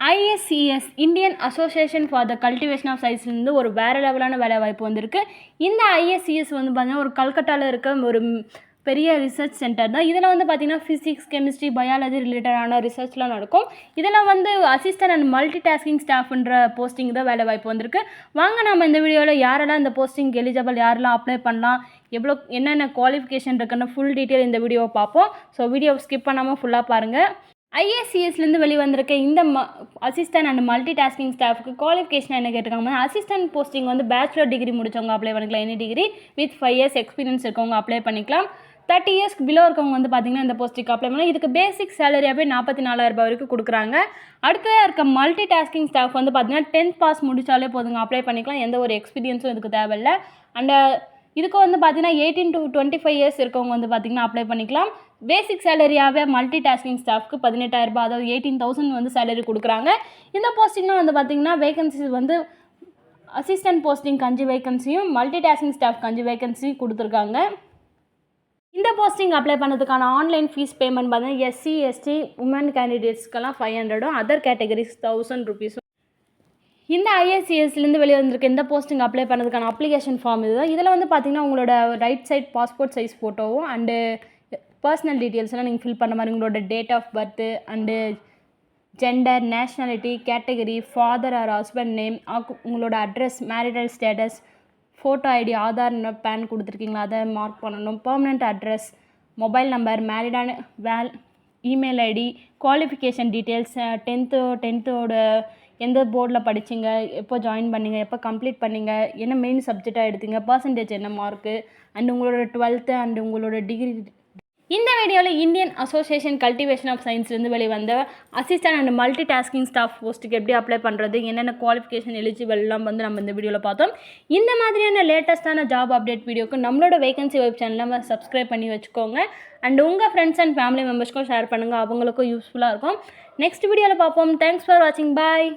ஐஎஸ்சிஎஸ் Indian association for the cultivation of சயின்ஸ்லேருந்து ஒரு வேறு லெவலான வேலை வாய்ப்பு வந்திருக்கு. இந்த ஐஎஸ்சிஎஸ் வந்து பார்த்திங்கன்னா ஒரு கல்கட்டாவில் இருக்க ஒரு பெரிய ரிசர்ச் சென்டர் தான். இதில் வந்து பார்த்திங்கன்னா ஃபிசிக்ஸ், கெமிஸ்ட்ரி, பயாலஜி ரிலேட்டடான ரிசர்ச்லாம் நடக்கும். இதில் வந்து அசிஸ்டன்ட் அண்ட் மல்டி டாஸ்கிங் ஸ்டாஃப்ன்ற போஸ்டிங் தான் வேலை வாய்ப்பு வந்திருக்கு. வாங்க நம்ம இந்த வீடியோவில் யாரெல்லாம் இந்த போஸ்டிங் எலிஜிபிள், யாரெல்லாம் அப்ளை பண்ணலாம், என்னென்ன குவாலிஃபிகேஷன் இருக்குன்னு ஃபுல் டீட்டெயில் இந்த வீடியோவை பார்ப்போம். ஸோ வீடியோவை ஸ்கிப் பண்ணாமல் ஃபுல்லாக பாருங்கள். ஐஏசிஎஸ்லேருந்து வெளிவந்திருக்க இந்த அசிஸ்டன்ட் அண்ட் மல்டி டாஸ்கிங் ஸ்டாஃப்க்கு குவாலிஃபிகேஷன் என்ன கேட்டிருக்காங்க, அசிஸ்டன்ட் போஸ்டிங் வந்து பேச்சுலர் டிகிரி முடித்தவங்க அப்ளை பண்ணிக்கலாம். Any degree with 5 years experience இருக்கவங்க அப்ளை பண்ணிக்கலாம். 30 years பிலோ இருக்கவங்க வந்து பார்த்திங்கன்னா இந்த போஸ்ட்டுக்கு அப்ளை பண்ணலாம். இதுக்கு பேசிக் சேலரியாகவே 44,000 வரைக்கும் கொடுக்குறாங்க. அடுத்ததாக இருக்க மல்டி டாஸ்கிங் ஸ்டாஃப் வந்து பார்த்திங்கன்னா 10th பாஸ் முடித்தாலே போதுங்க, அப்ளை பண்ணிக்கலாம். எந்த ஒரு எக்ஸ்பீரியன்ஸும் இதுக்கு தேவையில்லை. அண்ட் இதுக்கு வந்து பார்த்திங்கன்னா 18 to 25 years இருக்கவங்க வந்து பார்த்திங்கன்னா அப்ளை பண்ணிக்கலாம். பேசிக் சேலரியாகவே மல்டி டாஸ்கிங் ஸ்டாஃப்க்கு 18,000, அதாவது 18,000 வந்து சேலரி கொடுக்குறாங்க. இந்த போஸ்டிங்லாம் வந்து பார்த்திங்கன்னா வேகன்சிஸ் வந்து அசிஸ்டன்ட் போஸ்டிங்க்கு 5 வேகன்சியும் மல்டி டாஸ்கிங் ஸ்டாஃப்க்கு 5 வேகன்சி கொடுத்துருக்காங்க. இந்த போஸ்டிங் அப்ளை பண்ணுறதுக்கான ஆன்லைன் ஃபீஸ் பேமெண்ட் பார்த்தீங்கன்னா எஸ்சி, எஸ்டி, உமன் கேண்டிடேட்ஸ்க்கெல்லாம் 500, அதர் கேட்டகரிஸ் 1000 rupees. இந்த ஐஎஸ்சிஎஸ்லேருந்து வெளியே வந்திருக்க இந்த போஸ்டிங் அப்ளை பண்ணுறதுக்கான அப்ளிகேஷன் ஃபார்ம் இதுதான். இதில் வந்து பார்த்திங்கன்னா உங்களோட ரைட் சைட் பாஸ்போர்ட் சைஸ் ஃபோட்டோவும் அண்டு பர்சனல் டீட்டெயில்ஸ்லாம் நீங்கள் ஃபில் பண்ண மாதிரி உங்களோட date of birth and gender, nationality, category, father or husband name, உங்களோட address, marital status, photo ID, Aadhaar, PAN கொடுத்துருக்கீங்களா அதை மார்க் பண்ணணும். பெர்மனண்ட் அட்ரஸ், மொபைல் நம்பர், மேரிடான email ID, qualification details, 10th எந்த போர்டில் படிச்சிங்க, எப்போ ஜாயின் பண்ணிங்க, எப்போ கம்ப்ளீட் பண்ணிங்க, என்ன மெயின் சப்ஜெக்டாக எடுத்தீங்க, பர்சன்டேஜ் என்ன மார்க்கு, அண்ட் உங்களோட 12th அண்ட் உங்களோட டிகிரி. இந்த வீடியோவில் இந்தியன் அசோசியேஷன் கல்டிவேஷன் ஆஃப் சயின்ஸ்லேருந்து வெளிவந்த assistant and multi tasking staff போஸ்ட்டுக்கு எப்படி அப்ளை பண்ணுறது, என்னென்ன குவாலிஃபிகேஷன் எலிஜிபிள்லாம் வந்து நம்ம இந்த வீடியோவில் பார்த்தோம். இந்த மாதிரியான லேட்டஸ்ட்டான ஜாப் அப்டேட் வீடியோக்கு நம்மளோட வேகன்சி வெப் சேனலை சப்ஸ்கிரைப் பண்ணி வச்சுக்கோங்க. அண்ட் உங்கள் ஃப்ரெண்ட்ஸ் அண்ட் ஃபேமிலி மெம்பர்ஸ்க்கும் ஷேர் பண்ணுங்கள், அவங்களுக்கும் யூஸ்ஃபுல்லாக இருக்கும். நெக்ஸ்ட் வீடியோவில் பார்ப்போம். தேங்க்ஸ் ஃபார் வாட்சிங். பாய்.